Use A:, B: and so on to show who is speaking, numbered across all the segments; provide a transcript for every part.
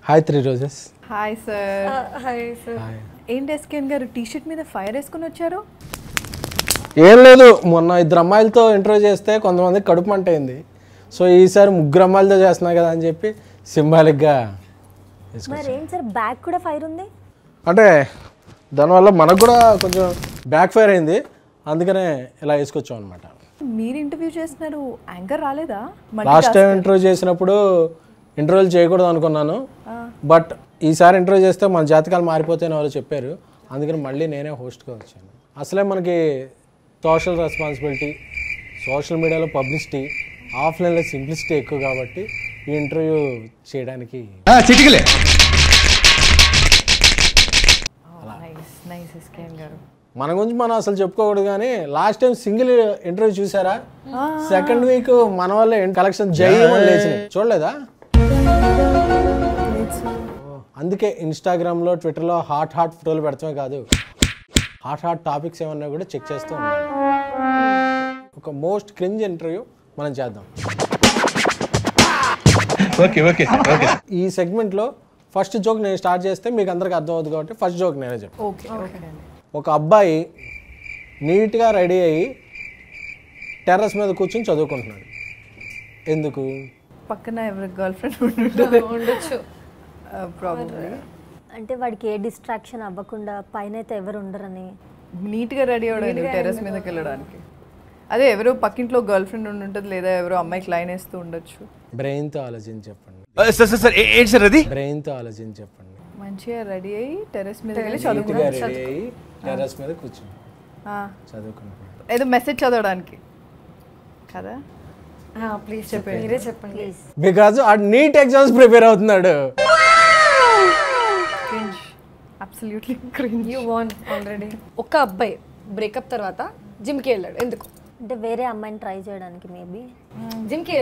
A: Hi 3 roses.
B: Hi sir.
C: Hi sir.
B: ఏంటి ఎస్కేన్ గారు T-shirt మీద ఫైర్ వేసుకుని వచ్చారు?
A: ఏం లేదు, మొన్న 2 అమ్మాయిలతో ఇంటర్వ్యూ చేస్తే కొంతమంది కడుపు మంట అయింది. సో ఈసారి 3 అమ్మాయిలతో చేస్తున్నా కదా అని చెప్పి సింబాలిక్గా
C: మరి ఏం సార్ బ్యాక్ కూడా ఫైర్ ఉంది
A: అంటే దానివల్ల మనకు కూడా కొంచెం బ్యాక్ ఫైర్ అయింది, అందుకనే ఇలా వేసుకొచ్చాం అనమాట.
B: మీరు ఇంటర్వ్యూ చేస్తున్నారు, యాంకర్ రాలేదా?
A: లాస్ట్ టైం ఇంటర్వ్యూ చేసినప్పుడు ఇంటర్వ్యూలు చేయకూడదు అనుకున్నాను, బట్ ఈసారి ఇంటర్వ్యూ చేస్తే మన జాతకాలు మారిపోతాయని వాళ్ళు చెప్పారు, అందుకని మళ్ళీ నేనే హోస్ట్గా వచ్చాను. అసలే మనకి సోషల్ రెస్పాన్సిబిలిటీ, సోషల్ మీడియాలో పబ్లిసిటీ, ఆఫ్లైన్లో సింప్లిసిటీ ఎక్కువ కాబట్టి ఈ ఇంటర్వ్యూ చేయడానికి మన గురించి మనం అసలు చెప్పుకోకూడదు. కానీ లాస్ట్ టైం సింగిల్ ఇంటర్వ్యూ చూసారా? సెకండ్ వీక్ మన వల్ల కలెక్షన్ జైమని లేచినాయి, చూడలేదా? అందుకే ఇన్స్టాగ్రామ్లో ట్విట్టర్లో హాట్ ఫోటోలు పెడతామే కాదు, హాట్ టాపిక్స్ ఏమన్నా కూడా చెక్ చేస్తూ ఉండాలి. ఒక మోస్ట్ క్రింజ్ ఇంటర్వ్యూ మనం చేద్దాం. ఈ సెగ్మెంట్లో ఫస్ట్ జోక్ నేను స్టార్ట్ చేస్తే మీకు అందరికి అర్థం అవుతుంది కాబట్టి ఫస్ట్ జోక్ నేనే చెప్తాను. ఒక అబ్బాయి నీట్గా రెడీ అయ్యి టెర్రస్ మీద కూర్చొని చదువుకుంటున్నాడు. ఎందుకు?
B: పక్కన ఎవరి గర్ల్ ఫ్రెండ్ ఉండొచ్చు ప్రాబ్లమ్.
C: అంటే వాడికి ఏ డిస్ట్రాక్షన్ అవ్వకుండా పైన అయితే ఎవరు ఉండరని
B: నీట్గా రెడీ అవ్వడానికి టెర్రస్ మీదకి వెళ్ళడానికి. అదే ఎవరో పక్కింట్లో గర్ల్ ఫ్రెండ్ ఉండుంటుంది, లేదా ఎవరో అమ్మాయికి లైన్ వేస్తూ ఉండొచ్చు.
A: బ్రెయిన్తో ఆలోచించి చెప్పండి. బ్రెయిన్తో ఆలోచించి చెప్పండి.
B: మంచిగా రెడీ అయ్యి టెర్రస్ మీద వెళ్ళి
A: టెర్రస్ మీద కూర్చొని చదువుకుంటున్నాడు.
B: ఏదో మెసేజ్ చదవడానికి కదా?
C: ప్లీజ్ చెప్పండి, మీరే చెప్పండి.
A: బికాజ్ ఆ నీట్ ఎగ్జామ్స్ ప్రిపేర్ అవుతున్నాడు.
B: Absolutely cringe.
D: You want already. ఒక అబ్బాయి బ్రేకప్ తర్వాత జిమ్కి వెళ్ళాడు. ఎందుకు?
C: అంటే వేరే అమ్మాయిని ట్రై చేయడానికి. మేబీ
D: జిమ్కి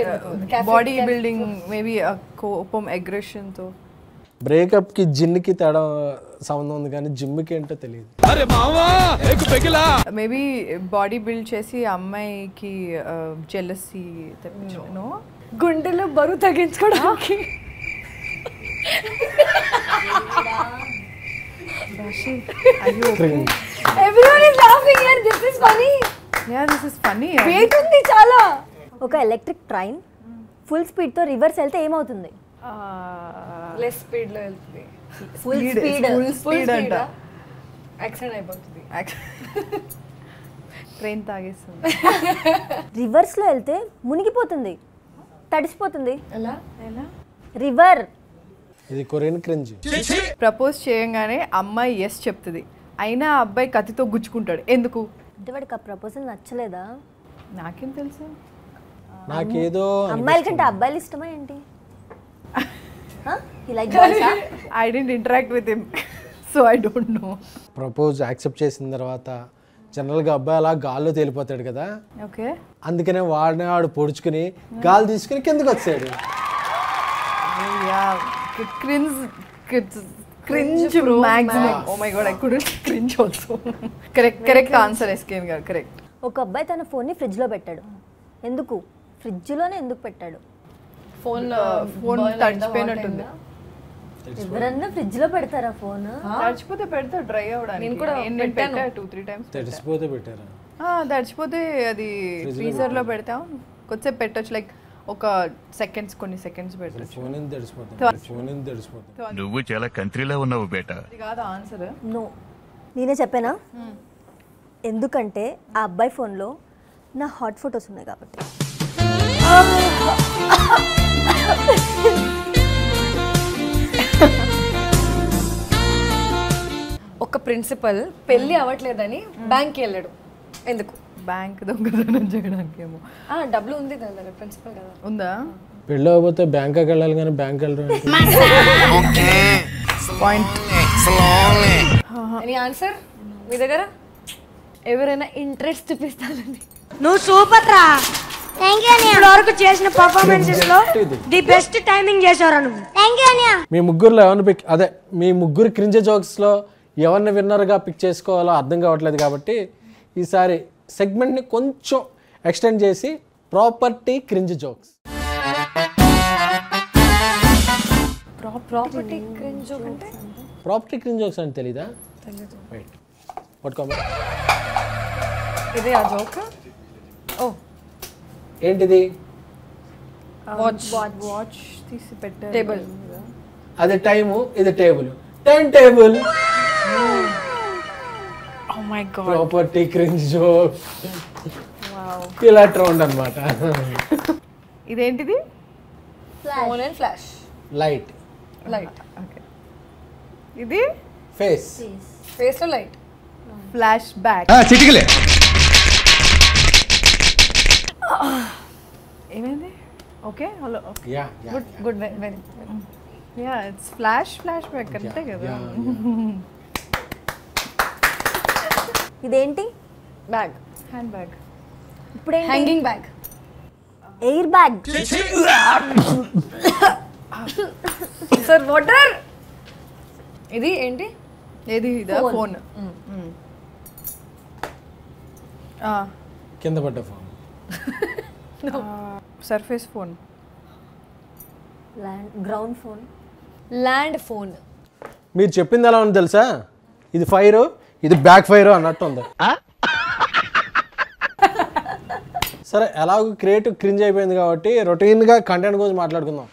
B: బాడీ బిల్డింగ్, మేబీ కోపం, అగ్రెషన్తో.
A: బ్రేకప్కి జిమ్కి తేడా సంబంధం ఉంది కానీ జిమ్కి ఏంటో తెలియదు.
B: మేబీ బాడీ బిల్డ్ చేసి అమ్మాయికి జెలసీ తెప్పించను,
D: గుండెలో బరువు తగ్గించుకోవడానికి. Everyone is laughing and this is funny.
B: Yeah, this is funny.
D: Weight ఉంది చాలా.
C: ఒక ఎలక్ట్రిక్ ట్రైన్ ఫుల్ స్పీడ్తో రివర్స్ వెళ్తే ఏమవుతుంది?
D: లెస్ స్పీడ్ లో వెళ్తుంది.
C: ఫుల్ స్పీడ్
B: అంట.
D: యాక్సిడెంట్ అయిపోతుంది.
B: ట్రైన్ తాగేస్తుంది.
C: రివర్స్లో వెళ్తే మునిగిపోతుంది, తడిసిపోతుంది.
D: ఎలా?
C: రివర్.
A: ఇది కొరియన్ క్రింజ్.
B: ప్రపోజ్ చేయంగానే అమ్మాయి ఎస్ చెప్తుంది, అయినా అబ్బాయి కత్తితో గుచ్చుకుంటాడు. ఎందుకు?
C: అంటే వాడికి ఆ ప్రపోజల్ నచ్చలేదా?
B: నాకేం తెలుసు.
A: నాకేదో
C: అమ్మాయిల కంటే అబ్బాయిలు ఇష్టమా ఏంటి?
B: I didn't interact with him, so I don't know.
A: Propose accept చేసిన తర్వాత జనరల్గా అబ్బాయి అలా గాల్లో తేలిపోతాడు కదా,
B: ఓకే,
A: అందుకనే వాడు పొడుచుకుని గాలి తీసుకుని కిందకి వచ్చాడు.
B: Cringe maximum. Oh my god, I couldn't cringe also. Correct answer, SKN garu, correct.
C: ఒక అబ్బాయి తన ఫోన్ని ఫ్రిడ్జ్లో పెట్టాడు. ఎందుకు? ఫ్రిడ్జ్లోనే ఎందుకు పెట్టాడు?
B: ఫోన్ తడిచిపోయినట్టుంది.
C: ఎవరన్నా ఫ్రిడ్జ్లో పెడతారా ఫోన్?
B: తడిచిపోతే పెడతా డ్రై అవ్వడానికి.
D: నేను కూడా పెట్టాను
B: 2-3 times.
A: తడిసిపోతే పెట్టారా?
B: తడిచిపోతే అది ఫ్రీజర్లో పెడతాం, కొద్దిసేపు పెట్టొచ్చు, లైక్ ఒక సెకండ్స్, కొన్ని సెకండ్స్ పెట్టొచ్చు.
A: ఫోన్ ఎంత తడిసిపోతుంది.
E: నువ్వు చాలా కంట్రీలో ఉన్నావు బేటా.
B: ఇది కాదు ఆన్సర్.
C: నో, నేనే చెప్పానా? ఎందుకంటే ఆ అబ్బాయి ఫోన్లో నా హాట్ ఫొటోస్ ఉన్నాయి కాబట్టి.
D: ఒక ప్రిన్సిపల్ పెళ్లి అవ్వట్లేదని బ్యాంక్కి వెళ్ళాడు. ఎందుకు?
B: బ్యాంక్ దొంగతనం చేయడానికి ఏమో.
D: డబ్బులు ఉంది దాని ప్రిన్సిపల్ కదా.
B: ఉందా?
A: పెళ్ళి అవ్వకపోతే బ్యాంకాకి వెళ్ళాలి కానీ బ్యాంక్ వెళ్ళడం.
B: పాయింట్.
D: ఎనీ ఆన్సర్ మీ దగ్గర? ఎవరైనా ఇంట్రెస్ట్ చూపిస్తారని.
F: నువ్వు సూపర్ రా. థాంక్యూ అన్నయ్య. ఇప్పటివరకు చేసిన పర్ఫార్మెన్సెస్ లో ది బెస్ట్ టైమింగ్ చేశారా నువ్వు. థాంక్యూ అన్నయ్య.
A: మీ ముగ్గురులో ఎవరిని మీ ముగ్గురు క్రింజ్ జోక్స్లో ఎవరిని విన్నర్గా పిక్ చేసుకోవాలో అర్థం కావట్లేదు కాబట్టి ఈసారి సెగ్మెంట్ని కొంచెం ఎక్స్టెండ్ చేసి property cringe jokes.
D: Property cringe joke అంటే
A: ప్రాపర్టీ క్రింజ్ జోక్స్ అంటే తెలీదా?
D: తెలియదు.
A: వెయిట్ పట్టుకోమా.
B: ఇదే ఆ జోక్. ఓ
A: ఏంటిది?
B: వాచ్ తీసి పెట్టారు.
D: టేబుల్.
A: అది టైము, ఇది table. Time table.
B: Oh my god.
A: Property cringe joke. ఇలా రౌండ్ అన్నమాట.
B: ఇదేంటిది?
D: Phone and flash.
A: Light.
D: Light.
B: Okay. ఇది
A: ఫేస్.
D: ఫేస్ లో లైట్.
B: Flash back.
E: చిటికలే.
B: ఏమైంది? Okay hello.
A: Yeah
D: good very.
B: Yeah it's flash back అంతే కదా.
C: ఇదేంటి?
D: బ్యాగ్.
B: Hand bag.
C: ఇప్పుడేంటి?
D: Hanging bag.
C: Air bag.
D: Sir water. ఇది ఏంటి?
B: ఏది? ఇదా? ఫోన్.
A: కింద పడ్డ phone.
B: Surface phone.
C: Ground phone.
D: Land phone.
A: మీరు చెప్పింది ఎలా ఉంది తెలుసా? ఇది ఫైర్, ఇది బ్యాక్ ఫైర్ అన్నట్టు ఉంది. సరే ఎలాగో క్రియేటివ్ క్రింజ్ అయిపోయింది కాబట్టి రొటీన్గా కంటెంట్ గురించి మాట్లాడుకుందాం.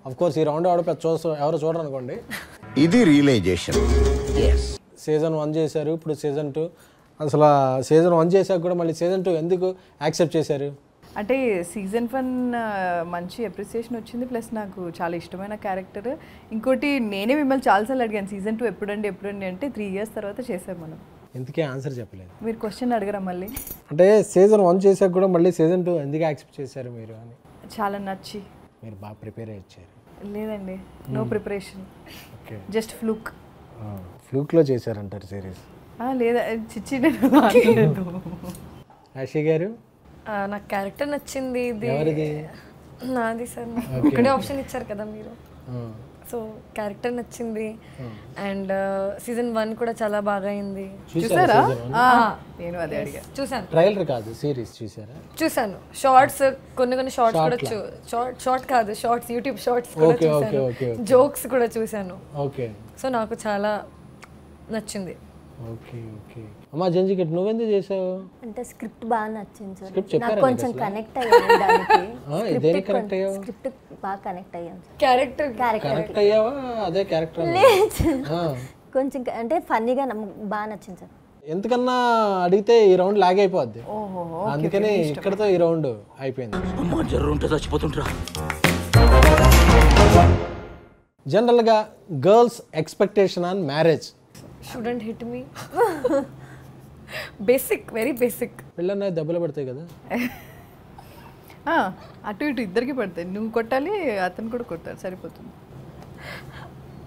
A: అఫ్ కోర్స్ ఈ రౌండ్ ఎవడో పెద్ద ఎవరో చూడరు అనుకోండి.
E: ఇది రియలైజేషన్.
A: సీజన్ 1 చేశారు, ఇప్పుడు సీజన్ 2. అసలు సీజన్ 1 చేశాక కూడా మళ్ళీ సీజన్ 2 ఎందుకు యాక్సెప్ట్ చేశారు?
B: అంటే సీజన్ 1 మంచి అప్రిసియేషన్ వచ్చింది, ప్లస్ నాకు చాలా ఇష్టమైన క్యారెక్టర్. ఇంకోటి నేనే మిమ్మల్ని చాలాసార్లు అడిగాను సీజన్ 2 ఎప్పుడండి అంటే 3 years తర్వాత చేసాం మనం.
A: ఎందుకే ఆన్సర్ చెప్పలేదు?
B: మీరు క్వశ్చన్ అడగరా మళ్ళీ?
A: అంటే సీజన్ 1 చేశాక కూడా మళ్ళీ సీజన్ 2 ఎందుకు యాక్సెప్ట్ చేశారు మీరు అని.
B: చాలా నచ్చి.
A: మీరు బాగా ప్రిపేర్ అయ్యి వచ్చారు?
B: లేదండి, no preparation,
A: okay.
B: Just fluke.
A: ఫ్లూక్లో చేశారంటారు సిరీస్?
B: లేదా చిచ్చి.
A: ఆశీ గారు
D: నాకు క్యారెక్టర్ నచ్చింది. ఇది
A: ఎవరిది?
D: నాది సార్. ఒకటే ఆప్షన్ ఇచ్చారు కదా మీరు, సో క్యారెక్టర్ నచ్చింది. అండ్ సీజన్ 1 కూడా చాలా బాగా అయింది.
B: చూసారా? నేను అదే అడిగా.
D: చూసాను.
A: ట్రైలర్ కాదు, సిరీస్ చూసారా?
D: చూసాను. షార్ట్స్ కొన్ని షార్ట్స్ కూడా షార్ట్ కాదు, షార్ట్స్, యూట్యూబ్ షార్ట్స్ కూడా చూసాను. జోక్స్ కూడా చూసాను.
A: ఓకే.
D: సో నాకు చాలా నచ్చింది.
A: Okay okay. అమ్మా జంజికెట్ నువ్వెందుకు చేసావు?
C: అంటే స్క్రిప్ట్ బాగా నచ్చింది సార్.
A: స్క్రిప్ట్ చెప్పారా?
C: నాకు కొంచెం కనెక్ట్ అయ్యాను దానికి.
A: దేనికి కనెక్ట్ అయ్యావు?
C: స్క్రిప్ట్ బాగా కనెక్ట్ అయ్యాను సార్.
D: క్యారెక్టర్
A: కనెక్ట్ అయ్యావా? అదే క్యారెక్టర్
C: కొంచెం అంటే ఫన్నీగా బాగా నచ్చింది సార్.
A: ఎంతకన్నా అడిగితే ఈ రౌండ్ లాగ్ అయిపోద్ది, అందుకని ఇక్కడతో ఈ రౌండ్ అయిపోయింది. జనరల్గా girls expectation on marriage
D: shouldn't hit me. Basic, very basic.
A: పెళ్ళన్నా దెబ్బలు పడతాయి కదా.
B: అటు ఇటు ఇద్దరికి పడతాయి. నువ్వు కొట్టాలి, అతను కూడా కొట్టాలి, సరిపోతుంది.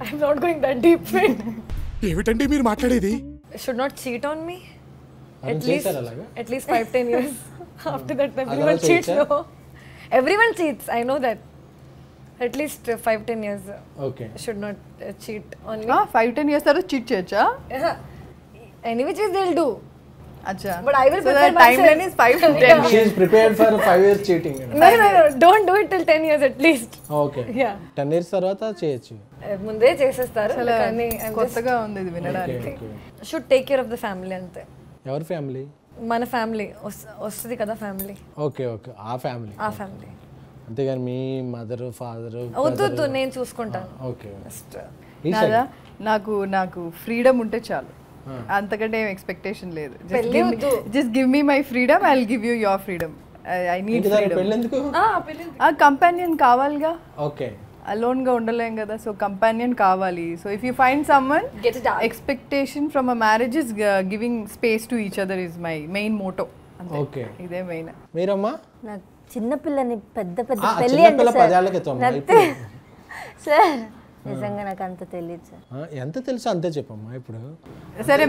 D: I'm not going that deep.
E: ఏమిటండి మీరు మాట్లాడేది?
D: Should not cheat on me.
A: చేశారు అలాగా?
D: At least 5-10 years. After that, everyone cheats. No, everyone cheats. I know that. At least 5-10 years.
A: Okay.
D: Should not cheat on me.
B: 5-10 years తర్వాత cheat చేయొచ్చా?
D: Any which is they'll do.
B: అచ్చా.
D: But I will
B: So
D: prepare
B: the timeline is 5-10 years.
A: She is prepared for 5 years cheating.
D: No. Don't do it till 10 years at least.
A: Okay.
D: Yeah.
A: 10 years తర్వాత చేయొచ్చు.
D: ముందే చేసేస్తారు. కానీ
B: కొత్తగా ఉంది ఇది వినడానికి.
D: Should take care of the family అంతే.
A: ఎవరి ఫ్యామిలీ?
D: మన ఫ్యామిలీ వస్తుంది కదా, ఫ్యామిలీ.
A: ఓకే ఓకే, ఆ ఫ్యామిలీ.
D: ఆ ఫ్యామిలీ.
A: అంతేగాని మీ మదర్ ఫాదర్
D: వద్దు, నేను చూసుకుంటాను.
A: ఓకే.
B: నాదా నాకు ఫ్రీడమ్ ఉంటే చాలు, అంతకంటే ఏం ఎక్స్పెక్టేషన్ లేదు. Just give me my freedom, I will give you your freedom. I need freedom.
A: పెళ్ళెందుకు?
B: కంపానియన్ కావాలిగా,
A: ఓకే.
B: అలోన్ గా ఉండలేం కదా, సో కంపానియన్ కావాలి. So if you find someone, expectation from a marriage is giving space to each other is my main motto.
A: Okay,
B: ఇదే main.
A: మీరమ్మా?
C: నాకు చిన్నపిల్లని పెద్ద పెద్ద
A: పెళ్లి
C: పెళ్ళి అంటే సార్ నిజంగా నాకు అంత తెలియదు సార్.
A: ఎంత తెలుసా అంతే చెప్పమ్మా ఇప్పుడు.
B: సరే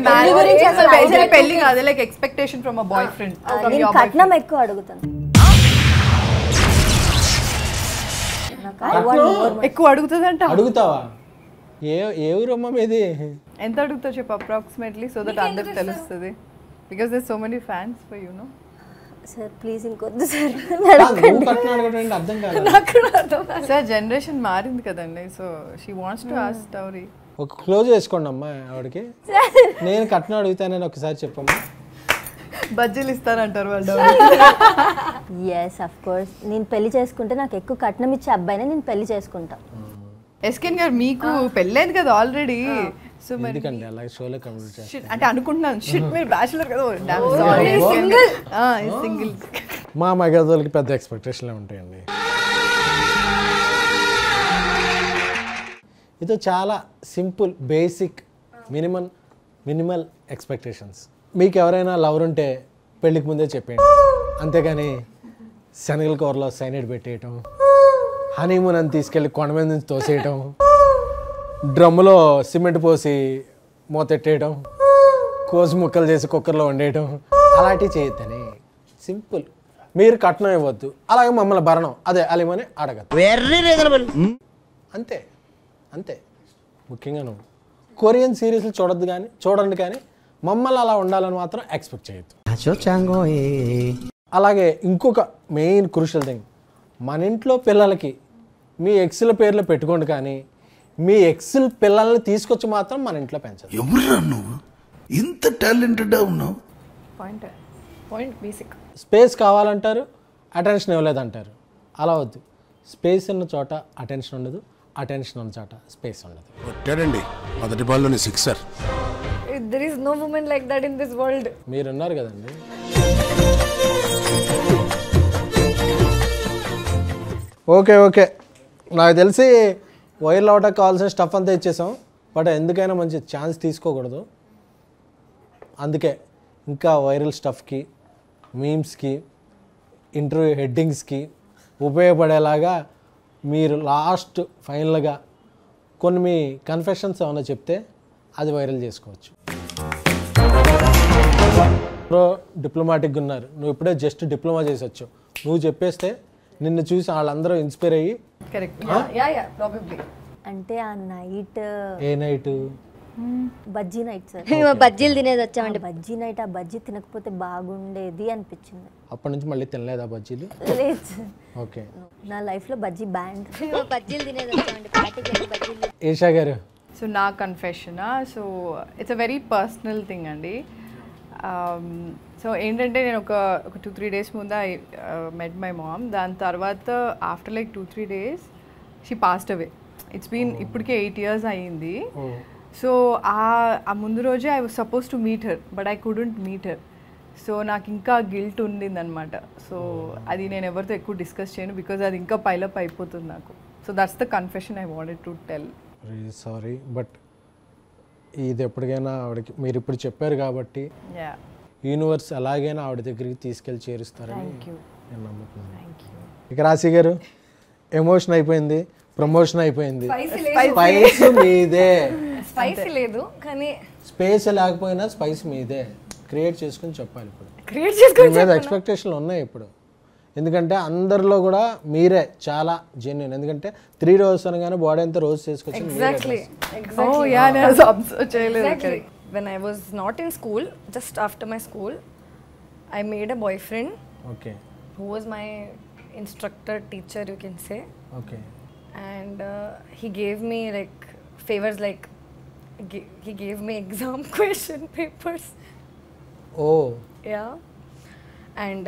B: పెళ్లి కాదు, like expectation from a boy friend.
C: నేను కట్నం ఎక్కువ అడుగుతాను.
B: ఎక్కువ అడుగుతుందంట.
A: అడుగుతావా? ఏ ఊరమ్మా మీది?
B: ఎంత అడుగుతావు చెప్పు అప్రాక్సిమేట్లీ, సో దట్ అందరికి తెలుస్తుంది. Because there so many fans for you know.
C: Sir please ఇంకొద్దు సార్
A: నువ్వు కట్నం అడగడం అర్థం కాదు.
D: నాకు కూడా అర్థం కాదు.
B: సార్ జనరేషన్ మారింది కదండి, so she wants to ask dowry.
A: ఒక క్లోజ్ చేసుకోండి అమ్మా ఆవిడకి. నేను కట్నం అడుగుతానని ఒకసారి చెప్పమ్మా.
B: బజ్జీలు ఇస్తారంటారు వాళ్ళు.
C: ఎస్ అఫ్ కోర్స్, నేను పెళ్లి చేసుకుంటే నాకు ఎక్కువ కట్నం ఇచ్చే అబ్బాయినే నేను పెళ్లి చేసుకుంటా.
B: ఎస్కెన్ గారు మీకు పెళ్ళైంది కదా ఆల్రెడీ, సో మరి
A: ఎందుకండి అలాగే షోలో కంప్లీట్ చేస్తాను
B: shit అంటే అనుకుంటున్నాను షిట్ మీరు బ్యాచులర్ కదా. Sorry single.
A: మా మగదోళ్ళకి పెద్ద ఎక్స్పెక్టేషన్లే ఉంటాయండి. ఇది చాలా సింపుల్ బేసిక్ మినిమల్ ఎక్స్పెక్టేషన్స్. మీకు ఎవరైనా లవర్ ఉంటే పెళ్ళికి ముందే చెప్పేయండి, అంతేగాని శనగల కూరలో సైనైడ్ పెట్టేయటం, హనీమూన్ అని తీసుకెళ్ళి కొండ మీద నుంచి తోసేయటం, డ్రమ్ములో సిమెంట్ పోసి మూతెట్టేయడం, కోసి ముక్కలు చేసి కుక్కర్లో వండేయటం, అలాంటివి చేయొద్దని. సింపుల్. మీరు కట్నం ఇవ్వద్దు, అలాగే మమ్మల్ని భరణం అదే అలిమని అడగద్దు. అంతే అంతే. ముఖ్యంగా నువ్వు కొరియన్ సిరీస్లు చూడండి కానీ మమ్మల్ని అలా ఉండాలని మాత్రం ఎక్స్పెక్ట్ చేయొద్దు. అలాగే ఇంకొక మెయిన్ క్రూషియల్ థింగ్, మన ఇంట్లో పిల్లలకి మీ ఎక్స్ల పేర్లు పెట్టుకోండి, కానీ మీ ఎక్స్ల పిల్లల్ని తీసుకొచ్చి మాత్రం మన ఇంట్లో పెంచదు.
E: ఎవరురా నువ్వు ఇంత టాలెంటెడ్ ఉన్నావు?
D: Point basic.
A: స్పేస్ కావాలంటారు, అటెన్షన్ ఇవ్వలేదంటారు. అలా వద్దు. స్పేస్ ఉన్న చోట అటెన్షన్ ఉండదు, అటెన్షన్ ఉన్న చోట స్పేస్ ఉండదు.
E: కొట్టాడండి మొదటి బాల్లోని sixer.
D: There is no woman like that in this world.
A: మీరున్నారు కదండి. ఓకే నాకు తెలిసి వైరల్ అవడానికి కావాల్సిన స్టఫ్ అంతా ఇచ్చేసాం. బట్ ఎందుకైనా మంచి ఛాన్స్ తీసుకోకూడదు. అందుకే ఇంకా వైరల్ స్టఫ్కి, మీమ్స్కి, ఇంటర్వ్యూ హెడ్డింగ్స్కి ఉపయోగపడేలాగా మీరు లాస్ట్ ఫైనల్గా కొన్ని మీ కన్ఫెషన్స్ ఏమైనా చెప్తే అది వైరల్ చేసుకోవచ్చు. డిప్లొమాటిక్గా ఉన్నారు, నువ్వు ఇప్పుడే జస్ట్ డిప్లొమా చేసొచ్చు. నువ్వు చెప్పేస్తే నిన్ను చూసి వాళ్ళందరూ ఇన్స్పైర్ అయ్యి
B: కరెక్ట్.
D: Yeah, probably.
C: అంటే ఆ నైట్
A: ఏ నైట్
C: బజ్జీ నైట్ సార్,
F: బజ్జీలు తినేది వచ్చామండి.
C: బజ్జీ నైట్ ఆ బజ్జీ తినకపోతే బాగుండేది అనిపించింది.
A: అప్పటి నుంచి మళ్ళీ తినలేదా బజ్జీలు?
C: లేదు సార్,
A: ఓకే.
C: నా లైఫ్లో బజ్జీ బ్యాండ్.
F: బజ్జీలు తినేది వచ్చామండి, పార్టీకి వెళ్ళి బజ్జీలు.
A: ఏషా గారు.
B: సో నా కన్ఫెషనా, so it's a very personal thing అండి. సో ఏంటంటే నేను ఒక 2-3 days ముందు ఐ మెట్ మై మామ్. దాని తర్వాత after like 2-3 days she passed away. It's been ఇప్పటికే 8 years అయ్యింది. సో ఆ ముందు రోజే I was suppose to meet her, but I couldn't meet her. So నాకు ఇంకా గిల్ట్ ఉండిందనమాట. సో అది నేను ఎవరితో ఎక్కువ డిస్కస్ చేయను, బికాజ్ అది ఇంకా పైలప్ అయిపోతుంది నాకు. So that's the confession I wanted to tell.
A: Sorry, but ఇది ఎప్పటికైనా ఆవిడకి మీరు ఇప్పుడు చెప్పారు కాబట్టి యూనివర్స్ అలాగైనా ఆవిడ దగ్గరికి తీసుకెళ్ళి చేరుస్తారని నేను నమ్ముతున్నాను. ఇక రాశి గారు, ఎమోషన్ అయిపోయింది, ప్రమోషన్ అయిపోయింది, స్పైస్ మీదే.
D: స్పైసీ లేదు కానీ
A: స్పేస్ లేకపోయినా స్పైస్ మీదే. క్రియేట్ చేసుకుని చెప్పాలి. ఇప్పుడు
D: క్రియేట్ చేసుకొని
A: మీ మీద ఎక్స్పెక్టేషన్లు ఉన్నాయి ఇప్పుడు. ఎందుకంటే అందరిలో కూడా మీరే చాలా జెన్యున్. ఎందుకంటే 3 రోజు అనగానే బాడీ అంతా రోజు చేసుకొచ్చి
D: exactly.
B: Oh yeah, నేను అబ్జర్వ్ చేయలేదు.
D: Exactly. When I was not in school, just after my school, I made a boyfriend.
A: Okay
D: Who was my instructor, teacher, you can say.
A: Okay.
D: And he gave me like favors, like he gave me exam question papers.
A: Oh
D: Yeah. And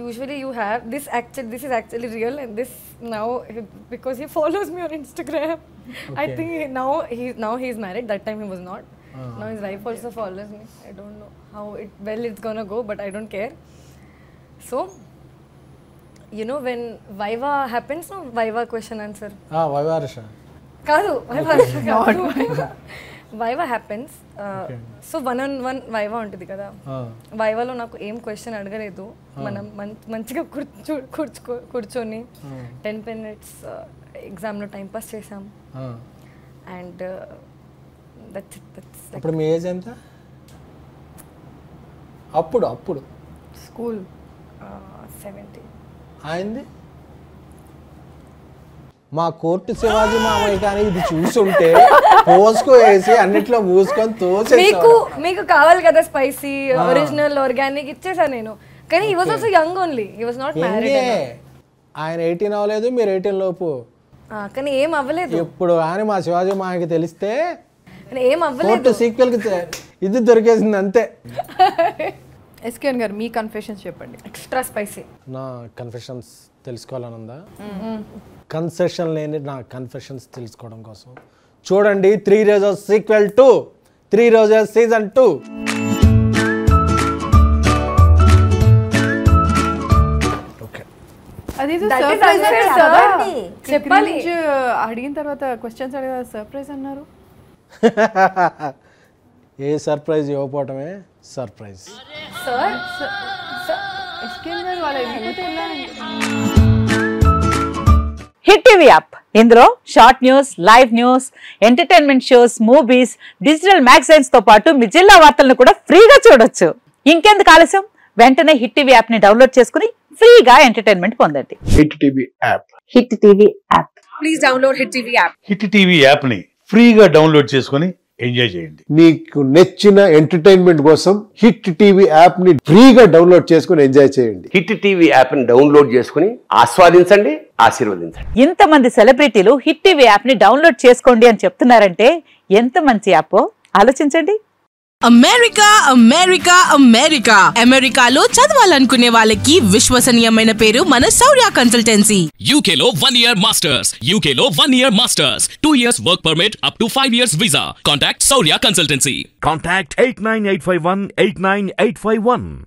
D: usually you have this is actually real, and this now because he follows me on Instagram. I
A: Okay.
D: think now he's married. That time he was not. Now his wife also follows me. I don't know how it's gonna go, but I don't care. So you know when Viva happens, no Viva question answer.
A: వైవారష.
D: Kadu, Viva happens. So one-on-one Viva ఉంటుంది కదా. వైవాలో నాకు ఏం question అడగలేదు. మనం మంచిగా కూర్చొని 10 minutes ఎగ్జామ్లో time pass చేసాం. అండ్
A: అప్పుడు మీ ఏజ్ ఎంత? అప్పుడు
B: స్కూల్
D: 70.
A: అయింది. మా కోర్టు శివాజీ మామయ్య కానీ ఇది చూసుంటే పోసుకో వేసి అన్నిట్లో మూసుకొని తోసేసి.
D: మీకు కావాలి కదా స్పైసీ, ఒరిజినల్, ఆర్గానిక్ ఇచ్చేసా నేను. కానీ he was also young only, he was not married.
A: ఆయన 18 అవ్వలేదు, మీరు 18 లోపు.
D: కానీ ఏం అవ్వలేదు.
A: ఇప్పుడు ఆయన మా శివాజీ మాకి తెలిస్తే
D: ఏం అవ్వలేదు,
A: సీక్వెల్ కి ఇది దొరికేసింది అంతే.
B: ఎస్కేఎన్ గారు మీ కన్ఫెషన్స్ చెప్పండి.
D: Extra spicy.
A: నా కన్ఫెషన్స్ తెలుసుకోవాలనుందా? కన్సెషన్ లేని నా కన్ఫెషన్స్ తెలుసుకోవడం కోసం చూడండి 3 roses sequel 2, 3 roses season 2. Okay,
B: అదేదో
C: That is
B: సర్ప్రైజ్
C: unfair,
B: అన్నారు
C: చదవండి.
B: చెప్పాలి. అడిగిన తర్వాత క్వశ్చన్స్ అడిగిన సర్ప్రైజ్ అన్నారు.
A: ఏ సర్ప్రైజ్ ఇవ్వకపోవటమే సర్ప్రైజ్.
B: ఎస్కేఎన్ గారు వాళ్ళ వెళ్ళిపోతే ఎలా?
G: హిట్ టీవీ యాప్, ఇందులో short news, live news, entertainment shows, movies, digital magazines తో పాటు మీ జిల్లా వార్తలను కూడా ఫ్రీగా చూడొచ్చు. ఇంకెందుకు ఆలస్యం, వెంటనే హిట్ టీవీ యాప్ ని డౌన్లోడ్ చేసుకుని ఫ్రీగా ఎంటర్టైన్మెంట్ పొందండి.
H: Hit TV app,
G: hit TV app.
D: Please download hit TV app.
I: Hit TV app ని ఫ్రీగా డౌన్లోడ్ చేసుకుని ఎంజాయ్ చేయండి.
H: మీకు నచ్చిన ఎంటర్టైన్మెంట్ కోసం హిట్ టీవీ యాప్ ని ఫ్రీగా డౌన్లోడ్ చేసుకుని ఎంజాయ్ చేయండి.
J: హిట్ టీవీ యాప్ ని డౌన్లోడ్ చేసుకుని ఆస్వాదించండి, ఆశీర్వదించండి.
G: ఇంతమంది సెలబ్రిటీలు హిట్ టీవీ యాప్ ని డౌన్లోడ్ చేసుకోండి అని చెప్తున్నారంటే ఎంత మంచి యాప్ ఆలోచించండి.
K: అమెరికా అమెరికా అమెరికా అమెరికాలో చదవాలనుకునే వాళ్ళకి విశ్వసనీయమైన పేరు మన శౌర్య కన్సల్టెన్సీ.
L: UK లో 1 year masters, UK లో 1 year masters, 2 years work permit up to 5 years visa. Contact Shaurya Consultancy.
M: Contact 89851 89851.